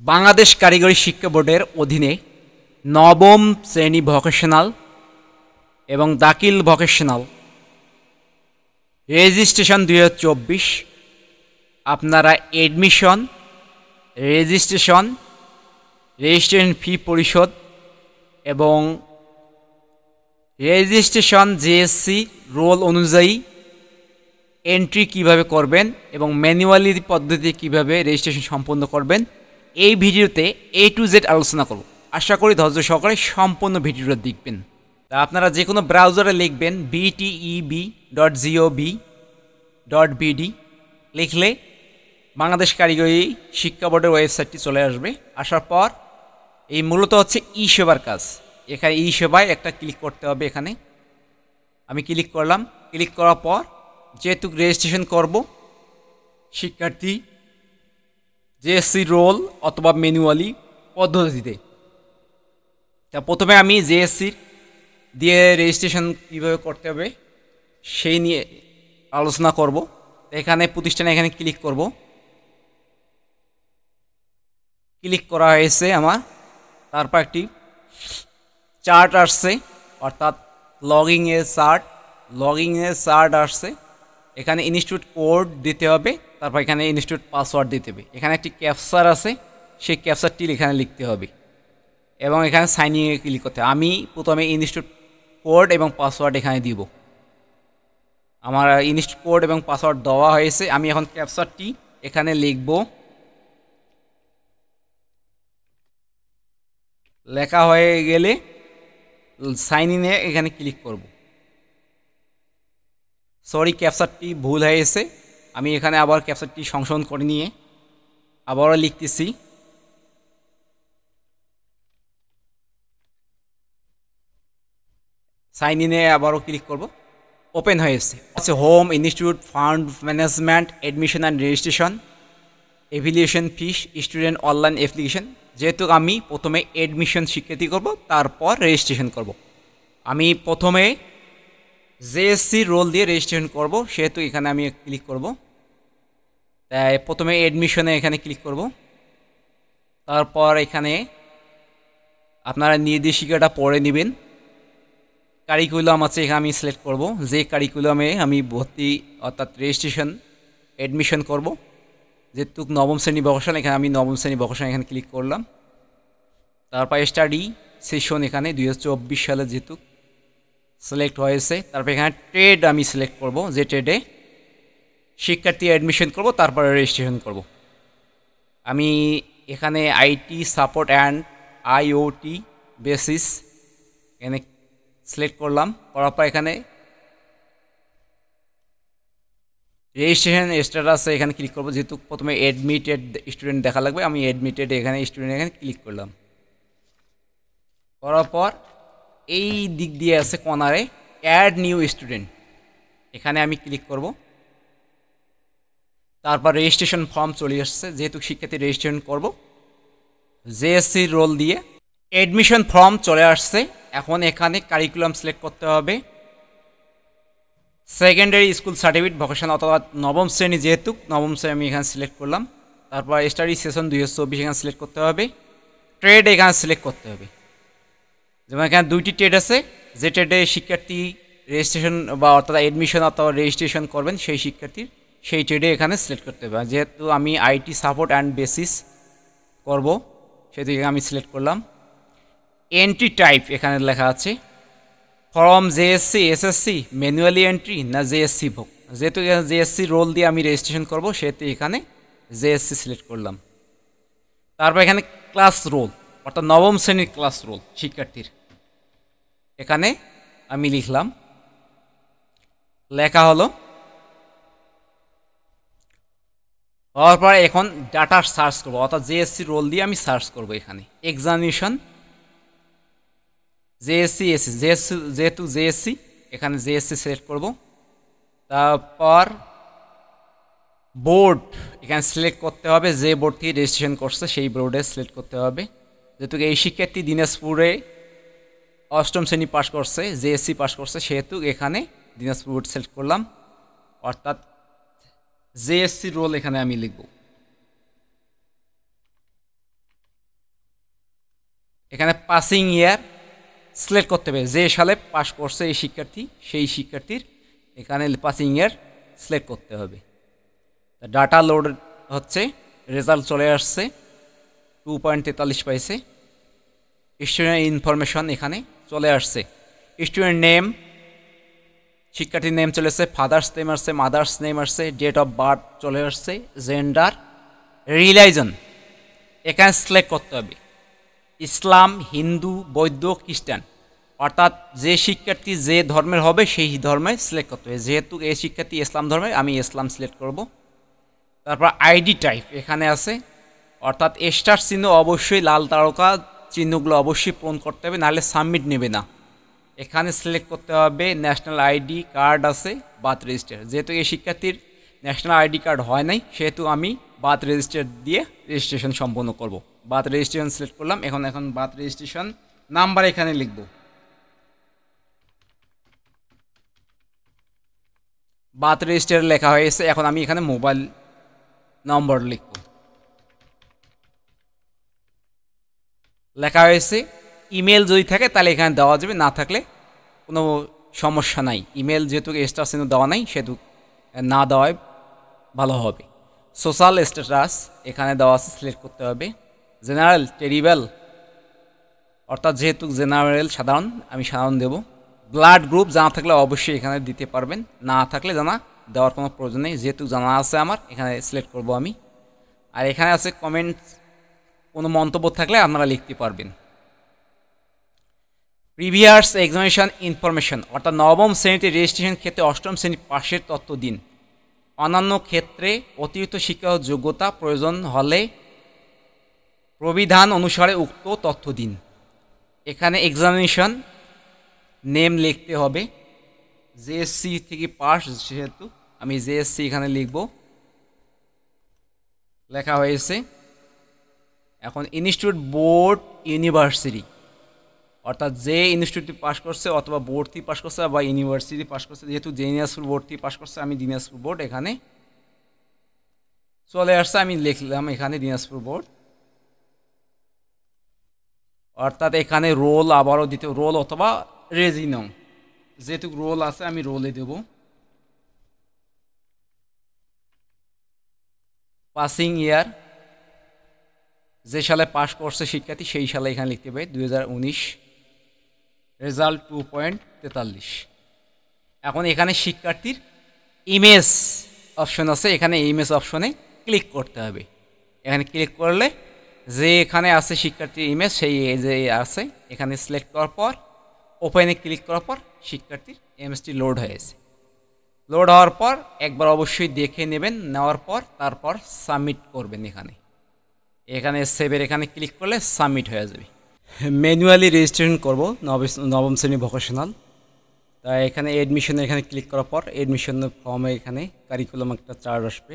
বাংলাদেশ কারিগরি শিক্ষা বোর্ডের অধীনে নবম শ্রেণী ভোকেশনাল এবং দাখিল ভোকেশনাল রেজিস্ট্রেশন 2024 আপনারা রেজিস্ট্রেশন ফি পরিশোধ এবং রেজিস্ট্রেশন জেএসসি রোল অনুযায়ী এন্ট্রি কিভাবে করবেন এবং ম্যানুয়ালি পদ্ধতি কিভাবে রেজিস্ট্রেশন সম্পন্ন করবেন এই ভিডিওতে A to Z আলোচনা করব। আশা করি ধৈর্য সহকারে সম্পূর্ণ ভিডিওটা দেখবেন। তা আপনারা যে কোনো ব্রাউজারে লিখবেন bteb.gov.bd লিখলে বাংলাদেশ কারিগরি শিক্ষা বোর্ডের ওয়েবসাইটটি চলে আসবে। আসার পর এই মূলত হচ্ছে ই সেবার কাজ। এখানে ই সেবায় একটা ক্লিক করতে হবে। এখানে আমি ক্লিক করলাম। ক্লিক করার পর যেহেতু রেজিস্ট্রেশন করব শিক্ষার্থী জেএসসি রোল অথবা ম্যানুয়ালি পদ্ধতিতে, তা প্রথমে আমি জেএসসি দিয়ে রেজিস্ট্রেশন কীভাবে করতে হবে সেই নিয়ে আলোচনা করব। এখানে প্রতিষ্ঠানে এখানে ক্লিক করব। ক্লিক করা হয়েছে আমার। তারপর একটি চার্ট আসছে, অর্থাৎ লগইনের চার্ট আসছে। এখানে ইনস্টিটিউট কোড দিতে হবে, তারপর এখানে ইনস্টিটিউট পাসওয়ার্ড দিতে হবে। এখানে একটি ক্যাপচার আছে, সেই ক্যাপচারটি এখানে লিখতে হবে এবং এখানে সাইন ইনে ক্লিক করতে হবে। আমি প্রথমে ইনস্টিটিউট কোড এবং পাসওয়ার্ড এখানে দিব। আমার ইনস্টিটিউট কোড এবং পাসওয়ার্ড দেওয়া হয়েছে। আমি এখন ক্যাপচারটি এখানে লিখব। লেখা হয়ে গেলে সাইন ইনে এখানে ক্লিক করব। সরি, ক্যাপচারটি ভুল হয়েছে। আমি এখানে আবার ক্যাপচারটি সংশোধন করে নিয়ে আবারও লিখতেছি। সাইন ইনে আবারও ক্লিক করব। ওপেন হয়েছে। Home, institute, fund management, admission and registration, evaluation fees, student online application. যেহেতু আমি প্রথমে অ্যাডমিশন শিক্ষার্থী করব, তারপর রেজিস্ট্রেশন করব। আমি প্রথমে জেএসসি রোল দিয়ে রেজিস্ট্রেশন করব, সেহেতু এখানে আমি ক্লিক করব। তাই প্রথমে অ্যাডমিশনে এখানে ক্লিক করব। তারপর এখানে আপনারা নির্দেশিকাটা পড়ে নেবেন। কারিকুলাম আছে, এখানে আমি সিলেক্ট করব যে কারিকুলামে আমি ভর্তি অর্থাৎ রেজিস্ট্রেশন অ্যাডমিশন করব। যেহেতু নবম শ্রেণী ভোকেশনাল, এখানে আমি নবম শ্রেণী ভোকেশনাল এখানে ক্লিক করলাম। তারপর স্টাডি সেশন এখানে 2024 সালে যেহেতু সিলেক্ট হয়েছে। তারপর এখানে ট্রেড আমি সিলেক্ট করব, যে ট্রেডে শিক্ষার্থী অ্যাডমিশন করব, তারপরে রেজিস্ট্রেশন করব। আমি এখানে IT support and IoT basis এখানে সিলেক্ট করলাম। করার পর এখানে রেজিস্ট্রেশন স্ট্যাটাসে এখানে ক্লিক করব। যেহেতু প্রথমে অ্যাডমিটেড স্টুডেন্ট দেখা লাগবে, আমি অ্যাডমিটেড এখানে ক্লিক করলাম। করার পর এই দিক দিয়ে আছে কর্নারে অ্যাড নিউ স্টুডেন্ট, এখানে আমি ক্লিক করব। তারপর রেজিস্ট্রেশন ফর্ম চলে আসছে। যেহেতু শিক্ষার্থী রেজিস্ট্রেশন করব জেএসসি রোল দিয়ে, অ্যাডমিশন ফর্ম চলে আসছে। এখন এখানে কারিকুলাম সিলেক্ট করতে হবে। সেকেন্ডারি স্কুল সার্টিফিকেট ভোকেশনাল অথবা নবম শ্রেণী, যেহেতু নবম শ্রেণী আমি এখানে সিলেক্ট করলাম। তারপর স্টাডি সেশন 2024 এখানে সিলেক্ট করতে হবে। ট্রেড এখানে সিলেক্ট করতে হবে। যেমন এখানে দুইটি ট্রেড আছে, যে ট্রেডে শিক্ষার্থী রেজিস্ট্রেশন বা অর্থাৎ অ্যাডমিশন অথবা রেজিস্ট্রেশন করবেন সেই শিক্ষার্থীর, সেই ট্রেডে এখানে সিলেক্ট করতে হবে। যেহেতু আমি আইটি সাপোর্ট অ্যান্ড বেসিস করব, সেহেতু আমি সিলেক্ট করলাম। এন্ট্রি টাইপ এখানে লেখা আছে form JSC, SSC, manually entry না জেএসসি ভোগ। যেহেতু জেএসসি রোল দিয়ে আমি রেজিস্ট্রেশন করব, সেহেতু এখানে জেএসসি সিলেক্ট করলাম। তারপর এখানে ক্লাস রোল অর্থাৎ নবম শ্রেণীর ক্লাস রোল শিক্ষার্থীর, এখানে আমি লিখলাম। লেখা হলো। হওয়ার পরে এখন ডাটা সার্চ করবো, অর্থাৎ জেএসসি রোল দিয়ে আমি সার্চ করব। এখানে এক্সামিনেশন জেএসসি এসি, যেহেতু জেএসসি এখানে জেএসসি সিলেক্ট করব। তারপর বোর্ড এখানে সিলেক্ট করতে হবে, যে বোর্ড থেকে রেজিস্ট্রেশন করছে সেই বোর্ডে সিলেক্ট করতে হবে। যেহেতু এই শিক্ষার্থী দিনাজপুরে অষ্টম শ্রেণী পাস করছে, জেএসসি পাস করছে, সেহেতু এখানে দিনাজপুর বোর্ড সিলেক্ট করলাম, অর্থাৎ জেএসসি রোল এখানে আমি লিখব। এখানে পাসিং ইয়ার সিলেক্ট করতে হবে, যে সালে পাস করছে এই শিক্ষার্থী সেই শিক্ষার্থীর এখানে পাসিং ইয়ার সিলেক্ট করতে হবে। ডাটা লোড হচ্ছে, রেজাল্ট চলে আসছে, 2.43 পাইছে। স্টুডেন্ট ইনফরমেশন এখানে চলে আসছে, স্টুডেন্ট নেম, শিক্ষার্থীর নেম চলে আসছে, ফাদার্স নেম আসছে, মাদার্স নেম আসছে, ডেট অফ বার্থ চলে আসছে, জেন্ডার, রিলিজন এখানে সিলেক্ট করতে হবে ইসলাম, হিন্দু, বৌদ্ধ, খ্রিস্টান, অর্থাৎ যে শিক্ষার্থী যে ধর্মের হবে সেই ধর্মে সিলেক্ট করতে হবে। যেহেতু এই শিক্ষার্থী ইসলাম ধর্মের, আমি ইসলাম সিলেক্ট করব। তারপর আইডি টাইপ এখানে আছে, অর্থাৎ স্টার চিহ্ন অবশ্যই, লাল তারকা চিহ্নগুলো অবশ্যই পূরণ করতে হবে, নাহলে সাবমিট নেবে না। এখানে সিলেক্ট করতে হবে ন্যাশনাল আইডি কার্ড আছে, বার্থ রেজিস্টার। যেহেতু এই শিক্ষার্থীর ন্যাশনাল আইডি কার্ড হয় নাই, সেহেতু আমি বার্থ রেজিস্টার দিয়ে রেজিস্ট্রেশন সম্পন্ন করব। বার্থ রেজিস্ট্রেশন সিলেক্ট করলাম। এখন বার্থ রেজিস্ট্রেশন নাম্বার এখানে লিখব। বার্থ রেজিস্টার লেখা হয়েছে, এখন আমি এখানে মোবাইল নম্বর লিখব। লেখা হয়েছে। ইমেল যদি থাকে তাহলে এখানে দেওয়া যাবে, না থাকলে কোনো সমস্যা নাই। ইমেল যেহেতু স্টার চিহ্ন দেওয়া নাই, সেহেতু না দেওয়াই ভালো হবে। সোশ্যাল স্ট্যাটাস এখানে দেওয়া আছে, সিলেক্ট করতে হবে। জেনারেল, টেরিবেল, অর্থাৎ যেহেতু জেনারেল সাধারণ, আমি সাধারণ দেব। ব্লাড গ্রুপ জানা থাকলে অবশ্যই এখানে দিতে পারবেন, না থাকলে জানা দেওয়ার কোনো প্রয়োজন নেই। যেহেতু জানা আছে আমার, এখানে সিলেক্ট করব আমি। আর এখানে আছে কমেন্টস, কোনো মন্তব্য থাকলে আপনারা লিখতে পারবেন। প্রিভিয়াস এক্সামিনেশন ইনফরমেশন, অর্থাৎ নবম শ্রেণীতে রেজিস্ট্রেশন ক্ষেত্রে অষ্টম শ্রেণী পাশের তথ্য দিন। অন্যান্য ক্ষেত্রে অতিরিক্ত শিক্ষাগত যোগ্যতা প্রয়োজন হলে প্রবিধান অনুসারে উক্ত তথ্য দিন। এখানে এক্সামিনেশন নেম লিখতে হবে, জেএসসি থেকে পাস, যেহেতু আমি জেএসসি এখানে লিখব। লেখা হয়েছে। এখন ইনস্টিটিউট, বোর্ড, ইউনিভার্সিটি, অর্থাৎ যে ইনস্টিটিউটটি পাস করছে অথবা বোর্ড থেকে পাস করছে বা ইউনিভার্সিটি পাস করছে। যেহেতু দিনাজপুর বোর্ড থেকে পাস করছে, আমি দিনাজপুর বোর্ড এখানে চলে আসছে, আমি লিখলাম এখানে দিনাজপুর বোর্ড। অর্থাৎ এখানে রোল আবারও দিতে, রোল অথবা রেজিনম, যেহেতু রোল আছে আমি রোলে দেব। পাসিং ইয়ার, যে সালে পাস করছে শিক্ষার্থী সেই সালে এখানে লিখতে হবে, 2019। রেজাল্ট 2.43। এখন এখানে শিক্ষার্থীর ইমেজ অপশন আছে, এখানে ইমেজ অপশনে ক্লিক করতে হবে। এখানে ক্লিক করলে যে এখানে আছে শিক্ষার্থীর ইমেজ, সেই যে আছে এখানে সিলেক্ট করার পর ওপেনে ক্লিক করার পর শিক্ষার্থীর ইমেজটি লোড হয়েছে। লোড হওয়ার পর একবার অবশ্যই দেখে নেবেন, নেওয়ার পর তারপর সাবমিট করবেন। এখানে সেভের এখানে ক্লিক করলে সাবমিট হয়ে যাবে। ম্যানুয়ালি রেজিস্ট্রেশন করব নবম শ্রেণী ভোকেশনাল। তাই এখানে এডমিশনে এখানে ক্লিক করার পর এডমিশনের ফর্মে এখানে কারিকুলাম একটা চার্ট আসবে।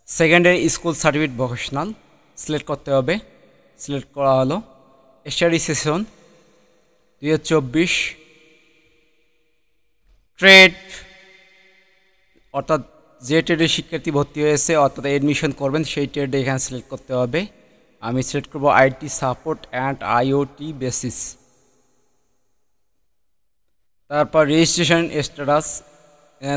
Secondary school certificate vocational select করতে হবে। সিলেক্ট করা হলো। Study session 2024। ট্রেড, অর্থাৎ যে ট্রেডে শিক্ষার্থী ভর্তি হয়েছে অর্থাৎ এডমিশন করবেন সেই ট্রেডে এখানে সিলেক্ট করতে হবে। আমি সিলেক্ট করব IT support and IoT basis. তারপর রেজিস্ট্রেশন স্ট্যাটাস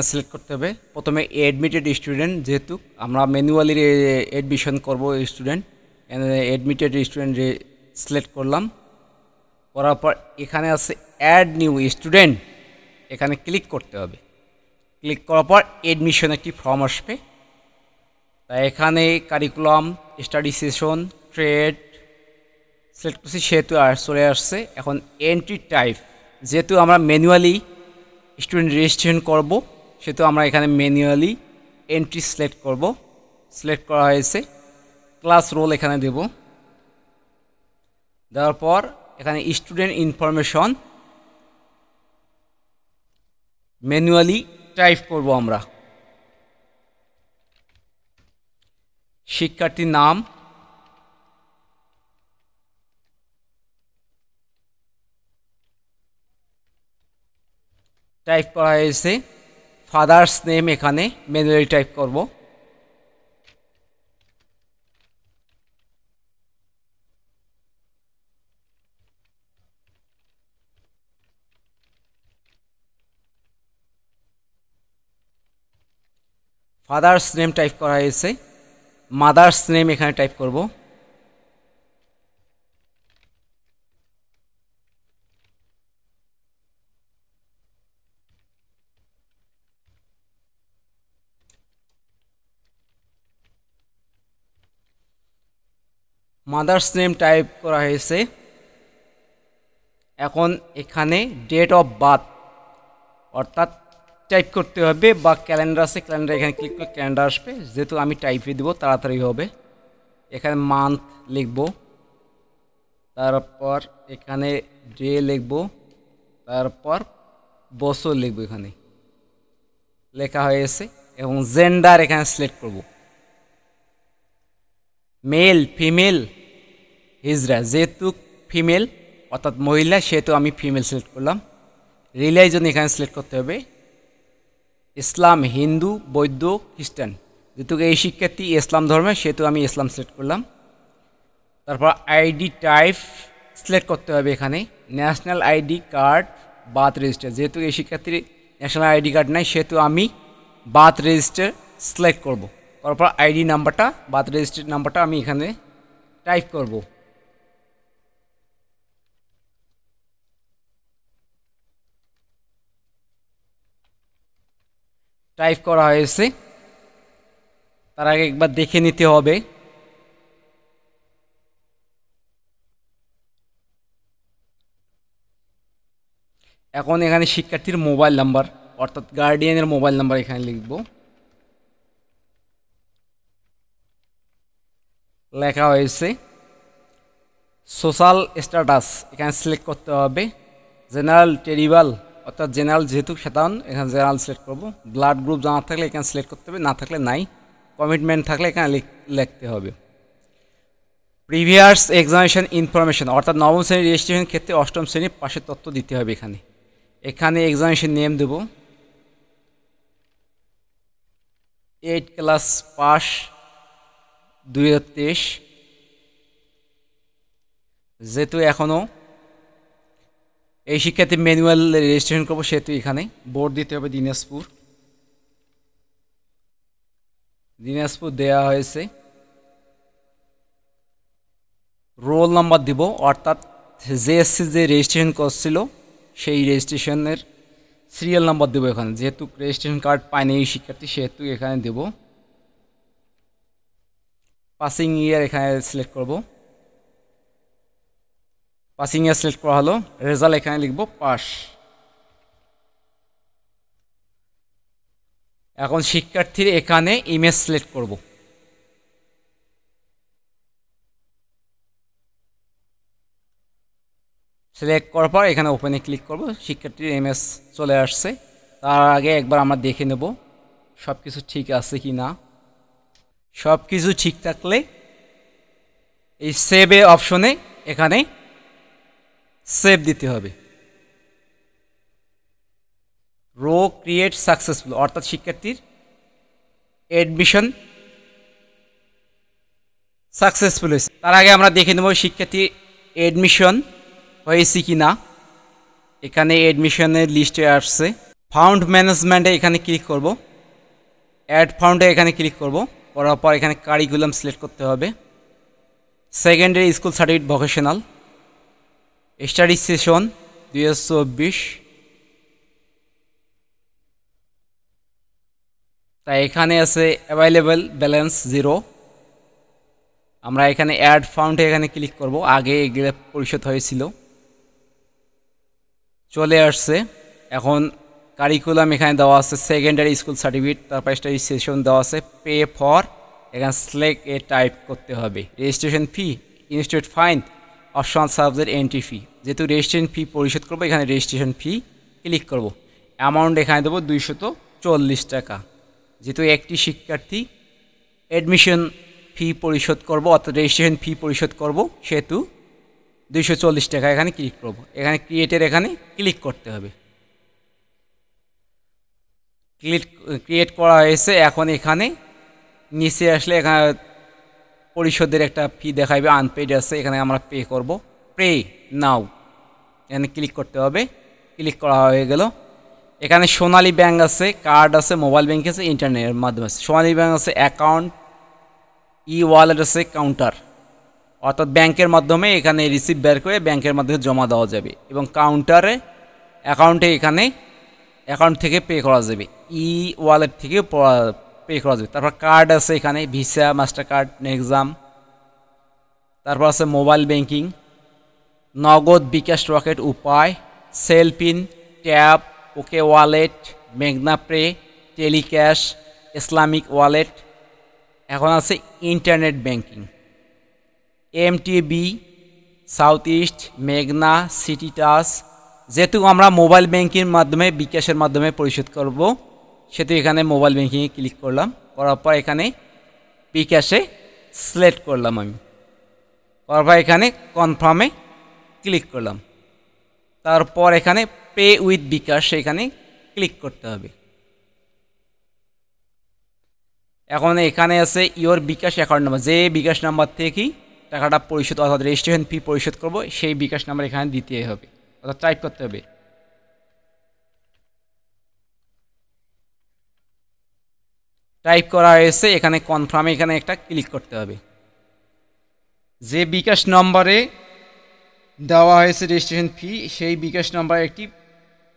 সিলেক্ট করতে হবে। প্রথমে এডমিটেড স্টুডেন্ট, যেহেতু আমরা ম্যানুয়ালি এডমিশন করব স্টুডেন্ট, এডমিটেড স্টুডেন্ট সিলেক্ট করলাম। করার পর এখানে আছে অ্যাড নিউ স্টুডেন্ট, এখানে ক্লিক করতে হবে। ক্লিক করার পর এডমিশন একটি ফর্ম আসবে। তাই এখানে curriculum, study session, trade select করছি, সেহেতু চলে আসছে। এখন এন্ট্রি টাইপ, যেহেতু আমরা ম্যানুয়ালি স্টুডেন্ট রেজিস্ট্রেশন করব, সেহেতু আমরা এখানে ম্যানুয়ালি এন্ট্রি সিলেক্ট করব। সিলেক্ট করা হয়েছে। ক্লাস রোল এখানে দেব। দেওয়ার পর এখানে স্টুডেন্ট ইনফরমেশন ম্যানুয়ালি টাইপ করব আমরা। শিক্ষার্থীর নাম, টাইপ করা হয়েছে। ফাদার্স নেম এখানে ম্যানুয়ালি টাইপ করব। ফাদার্স নেম টাইপ করা হয়েছে, মাদার্স নেম এখানে টাইপ করব। মাদার্স নেম টাইপ করা হয়েছে। এখন এখানে ডেট অফ বার্থ অর্থাৎ টাইপ করতে হবে, বা ক্যালেন্ডার আছে ক্যালেন্ডার এখানে ক্লিক করে ক্যালেন্ডার আসবে, যেহেতু আমি টাইপে দেবো তাড়াতাড়ি হবে। এখানে মান্থ লিখব, তারপর এখানে ডে লিখব, তারপর বছর লিখব। এখানে লেখা হয়েছে এবং জেন্ডার এখানে সিলেক্ট করব, মেল ফিমেল হিজরা, যেহেতু ফিমেল অর্থাৎ মহিলা সেহেতু আমি ফিমেল সিলেক্ট করলাম। রিলিজন এখানে সিলেক্ট করতে হবে, ইসলাম, হিন্দু, বৌদ্ধ, খ্রিস্টান, যেহেতু এই শিক্ষার্থী ইসলাম ধর্মে সেহেতু আমি ইসলাম সিলেক্ট করলাম। তারপর আইডি টাইপ সিলেক্ট করতে হবে, এখানে national ID card, birth register, যেহেতু এই শিক্ষার্থীর ন্যাশনাল আইডি কার্ড নাই সেহেতু আমি বার্থ রেজিস্টার সিলেক্ট করব। তারপর আইডি নাম্বারটা, বার্থ রেজিস্টার নাম্বারটা আমি এখানে টাইপ করব। টাইপ করা হয়েছে, তার আগে একবার দেখে নিতে হবে। এখন এখানে শিক্ষার্থীর মোবাইল নাম্বার অর্থাৎ গার্ডিয়ানের মোবাইল নাম্বার এখানে লিখব। লেখা হয়েছে। সোশ্যাল স্ট্যাটাস এখানে সিলেক্ট করতে হবে, জেনারেল, টেরিবাল অর্থাৎ জেনারেল যেহেতু সাধারণ এখানে জেনারেল সিলেক্ট করব। ব্লাড গ্রুপ জানা থাকলে এখানে সিলেক্ট করতে হবে, না থাকলে নাই। কমিটমেন্ট থাকলে এখানে লিখতে হবে। প্রিভিয়াস এক্সামিনেশন ইনফরমেশন অর্থাৎ নবম শ্রেণীর রেজিস্ট্রেশন ক্ষেত্রে অষ্টম শ্রেণীর পাশের তথ্য দিতে হবে। এখানে এক্সামিনেশন নেম দেব, 8 ক্লাস পাস 2023, যেহেতু এখনও এই শিক্ষার্থী ম্যানুয়াল রেজিস্ট্রেশন করবো সেহেতু এখানে বোর্ড দিতে হবে দিনাজপুর। দিনাজপুর দেওয়া হয়েছে। রোল নাম্বার দিব অর্থাৎ জেএসসি যে রেজিস্ট্রেশন করছিল সেই রেজিস্ট্রেশনের সিরিয়াল নাম্বার দেবো এখানে, যেহেতু রেজিস্ট্রেশন কার্ড পায়নি এই শিক্ষার্থী সেহেতু এখানে দেব। পাসিং ইয়ার এখানে সিলেক্ট করব, পাসিং ইয়ার সিলেক্ট করা হলো। রেজাল্ট এখানে লিখব পাস। এখন শিক্ষার্থীর এখানে ইমেজ সিলেক্ট করব। সিলেক্ট করার পর এখানে ওপেনে ক্লিক করব, শিক্ষার্থীর ইমেজ চলে আসছে। তার আগে একবার আমরা দেখে নেব সব কিছু ঠিক আছে কি না। সব কিছু ঠিক থাকলে এই সেভে অপশনে এখানে সেভ দিতে হবে। রো ক্রিয়েট সাকসেসফুল অর্থাৎ শিক্ষার্থীর অ্যাডমিশন সাকসেসফুল হয়েছে। তার আগে আমরা দেখে নেব শিক্ষার্থীর অ্যাডমিশন হয়েছে কি না। এখানে অ্যাডমিশনের লিস্টে আসছে। ফাউন্ড ম্যানেজমেন্টে এখানে ক্লিক করব, অ্যাড ফাউন্ডে এখানে ক্লিক করব। করার পর এখানে কারিকুলাম সিলেক্ট করতে হবে। Secondary school certificate vocational, study session 2024। তাই এখানে আছে অ্যাভেলেবল ব্যালেন্স 0। আমরা এখানে অ্যাড ফাউন্ডে এখানে ক্লিক করব। আগে এগুলো পরিশোধ হয়েছিল, চলে আসছে। এখন কারিকুলাম এখানে দেওয়া আছে, সেকেন্ডারি স্কুল সার্টিফিকেট, তারপর স্টাডি সেশন দেওয়া আছে। পে ফর এখানে সিলেক্ট এ টাইপ করতে হবে। Registration fee, institute fine, optional subject, entry fee. যেহেতু রেজিস্ট্রেশন ফি পরিশোধ করবো এখানে রেজিস্ট্রেশন ফি ক্লিক করব। অ্যামাউন্ট এখানে দেবো 240 টাকা। যেহেতু একটি শিক্ষার্থী অ্যাডমিশন ফি পরিশোধ করব অর্থাৎ রেজিস্ট্রেশন ফি পরিশোধ করব সেহেতু 240 টাকা এখানে ক্লিক করব। এখানে ক্রিয়েটের এখানে ক্লিক করতে হবে। ক্রিয়েট করা হয়েছে। এখন এখানে নিচে আসলে এখানে পরিশোধের একটা ফি দেখাবে, আনপেড আছে, এখানে আমরা পে করব। পে নাও এখানে ক্লিক করতে হবে। ক্লিক করা হয়ে গেল। এখানে সোনালী ব্যাংক আছে, কার্ড আছে, মোবাইল ব্যাংক আছে, ইন্টারনেটের মাধ্যমে আছে। সোনালী ব্যাংক আছে অ্যাকাউন্ট, ই ওয়ালেট আছে কাউন্টার, অর্থাৎ ব্যাংকের মাধ্যমে এখানে রিসিপ্ট বের করে ব্যাংকের মাধ্যমে জমা দেওয়া যাবে, এবং কাউন্টারে অ্যাকাউন্টে এখানে অ্যাকাউন্ট থেকে পে করা যাবে, ই ওয়ালেট থেকে পে করা যাবে। তারপর কার্ড আছে এখানে ভিসা, মাস্টার কার্ড, নেক্সাম। তারপর আছে মোবাইল ব্যাংকিং, নগদ, বিকাশ, রকেট, উপায়, সেলপিন, ট্যাব, ওকে ওয়ালেট, মেঘনা পে, টেলিক্যাশ, ইসলামিক ওয়ালেট। এখন আছে internet banking, MTB, south east, মেঘনা, সিটি টাচ। যেহেতু আমরা মোবাইল ব্যাংকিংয়ের মাধ্যমে, বিকাশের মাধ্যমে পরিশোধ করব, সেহেতু এখানে মোবাইল ব্যাংকিংয়ে ক্লিক করলাম। করার পর এখানে বিকাশে সিলেক্ট করলাম আমি, করার পর এখানে কনফার্মে ক্লিক করলাম। তারপর এখানে পে উইথ বিকাশ এখানে ক্লিক করতে হবে। এখন এখানে আছে ইওর বিকাশ অ্যাকাউন্ট নাম্বার, যে বিকাশ নাম্বার থেকেই টাকাটা পরিশোধ অর্থাৎ রেজিস্ট্রেশন ফি পরিশোধ করব, সেই বিকাশ নাম্বার এখানে দিতে হবে, অর্থাৎ টাইপ করতে হবে। টাইপ করা হয়েছে, এখানে কনফার্মে এখানে একটা ক্লিক করতে হবে। যে বিকাশ নম্বরে দেওয়া হয়েছে রেজিস্ট্রেশন ফি, সেই বিকাশ নাম্বারে একটি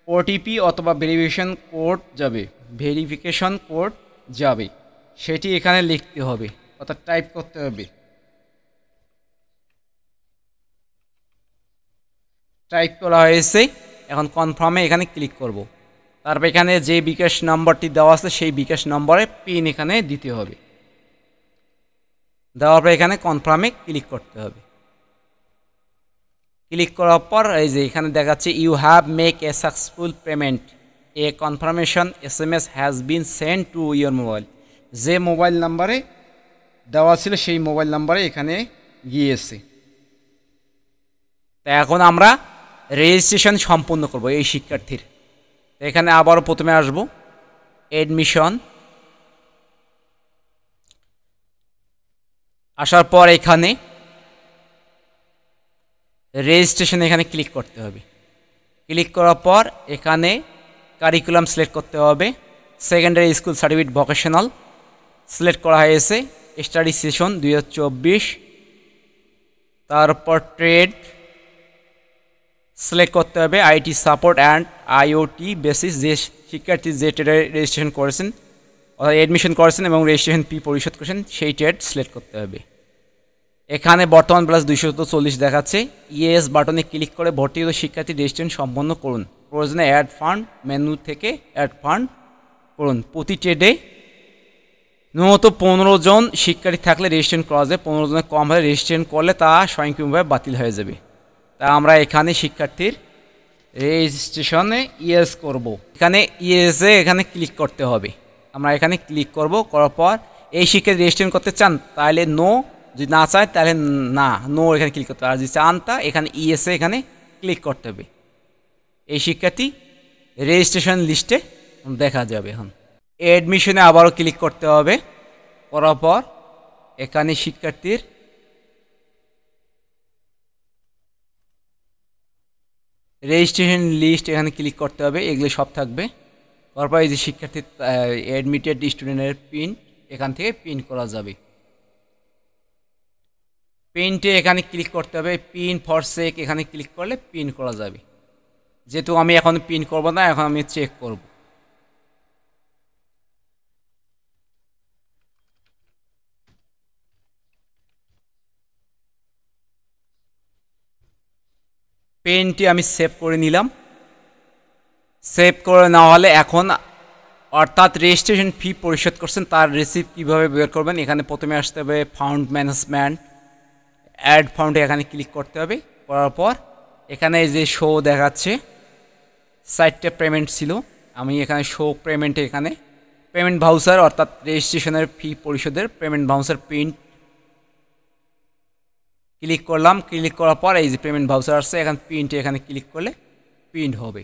ওটিপি অথবা ভেরিফিকেশন কোড যাবে, সেটি এখানে লিখতে হবে, অর্থাৎ টাইপ করতে হবে। টাইপ করা হয়েছে, এখন কনফার্মে এখানে ক্লিক করব। তারপর এখানে যে বিকাশ নম্বরটি দেওয়া আছে সেই বিকাশ নম্বরে পিন এখানে দিতে হবে। দেওয়ার পর এখানে কনফার্মে ক্লিক করতে হবে। ক্লিক করার পর এই যে এখানে দেখাচ্ছে you have make a successful payment, a confirmation SMS has been send to your mobile. যে মোবাইল নাম্বারে দেওয়া ছিল সেই মোবাইল নাম্বারে এখানে গিয়েছে। তা এখন আমরা রেজিস্ট্রেশন সম্পূর্ণ করব এই শিক্ষার্থীর। এখানে আবারও প্রথমে আসব, এডমিশন। আসার পর এখানে রেজিস্ট্রেশন এখানে ক্লিক করতে হবে। ক্লিক করার পর এখানে কারিকুলাম সিলেক্ট করতে হবে। Secondary school certificate vocational select করা হয়েছে। Study session 2024। তারপর ট্রেড সিলেক্ট করতে হবে। IT support and IoT basis, যে শিক্ষার্থী যে ট্রেডে রেজিস্ট্রেশন করেছেন অর্থাৎ এডমিশন করেছেন এবং রেজিস্ট্রেশন ফি পরিশোধ করেছেন, সেই ট্রেড সিলেক্ট করতে হবে। এখানে বর্তমান প্লাস 240 দেখাচ্ছে। ইয়েস বাটনে ক্লিক করে ভর্তিগত শিক্ষার্থী রেজিস্ট্রেশন সম্পন্ন করুন। প্রয়োজনে অ্যাড ফান্ড মেনু থেকে অ্যাড ফান্ড করুন। প্রতি ট্রেডে ন্যূনতম 15 জন শিক্ষার্থী থাকলে রেজিস্ট্রেশন করা যায়। 15 জনের কম হলে রেজিস্ট্রেশন করলে তা স্বয়ংক্রিয়ভাবে বাতিল হয়ে যাবে। তা আমরা এখানে শিক্ষার্থীর রেজিস্ট্রেশনে ইয়েস করব। এখানে ইয়েসে এখানে ক্লিক করতে হবে। আমরা এখানে ক্লিক করব। করার পর এই শিক্ষার্থী রেজিস্ট্রেশন করতে চান তাহলে নো, যদি না চায় তাহলে না, নো এখানে ক্লিক করতে হবে। আর যদি চান তা এখানে ইয়েসে এখানে ক্লিক করতে হবে। এই শিক্ষার্থী রেজিস্ট্রেশন লিস্টে দেখা যাবে। এখন এডমিশনে আবারও ক্লিক করতে হবে। করার পর এখানে শিক্ষার্থীর রেজিস্ট্রেশন লিস্ট এখানে ক্লিক করতে হবে। এগুলো সব থাকবে। তারপর এই যে শিক্ষার্থীর অ্যাডমিটেড স্টুডেন্টের প্রিন্ট এখান থেকে প্রিন্ট করা যাবে। প্রিন্টে এখানে ক্লিক করতে হবে। প্রিন্ট ফর চেক এখানে ক্লিক করলে প্রিন্ট করা যাবে। যেহেতু আমি এখন প্রিন্ট করব না, এখন আমি চেক করব। পেনটি আমি সেভ করে নিলাম। সেভ করে নেওয়া হলে এখন অর্থাৎ রেজিস্ট্রেশন ফি পরিশোধ করছেন তার রিসিপ্ট কীভাবে বের করবেন, এখানে প্রথমে আসতে হবে ফান্ড ম্যানেজমেন্ট, অ্যাড ফান্ডে এখানে ক্লিক করতে হবে। করার পর এখানে যে শো দেখাচ্ছে 4টে পেমেন্ট ছিল, আমি এখানে শো পেমেন্টে এখানে পেমেন্ট ভাউচার অর্থাৎ রেজিস্ট্রেশনের ফি পরিশোধের পেমেন্ট ভাউচার প্রিন্ট ক্লিক করলাম। ক্লিক করার পর এই যে পেমেন্ট ভাউচার আসছে, এখানে প্রিন্টে এখানে ক্লিক করলে প্রিন্ট হবে।